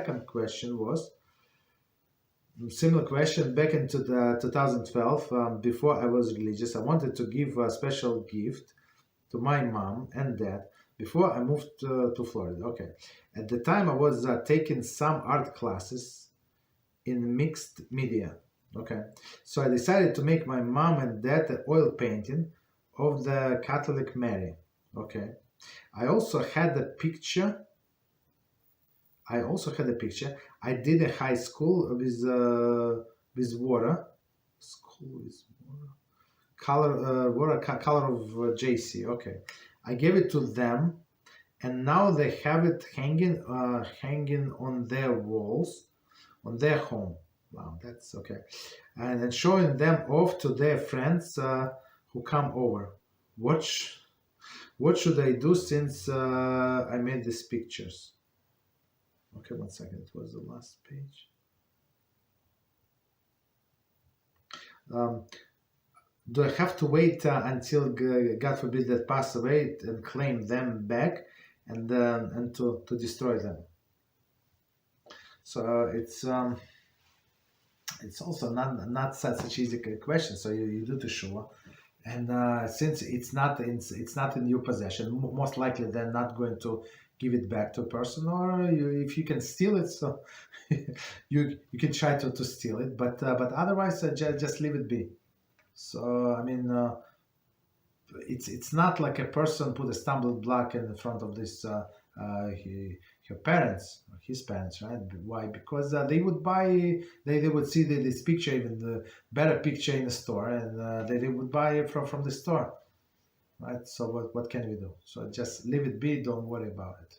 second question was similar question back into the 2012. Before I was religious, I wanted to give a special gift to my mom and dad before I moved to Florida. Okay, at the time I was taking some art classes in mixed media. Okay, so I decided to make my mom and dad an oil painting of the Catholic Mary. Okay, I also had a picture. I did a high school with water. School with water. Color of JC. Okay, I gave it to them, and now they have it hanging on their walls, on their home. Wow, that's okay. And then showing them off to their friends who come over. What should I do since I made these pictures? Okay, 1 second. It was the last page. Do I have to wait until God forbid that pass away and claim them back and to destroy them? So it's also not such easy question. So you do teshuva, and since it's not in your possession, most likely they're not going to give it back to a person, or if you can steal it, so you can try to steal it, but otherwise just leave it be. So I mean, it's not like a person put a stumbling block in front of this her parents, or his parents, right? Why? Because they would buy, they would see this picture, even the better picture in the store, and they would buy it from the store, right? So what can we do? So just leave it be. Don't worry about it.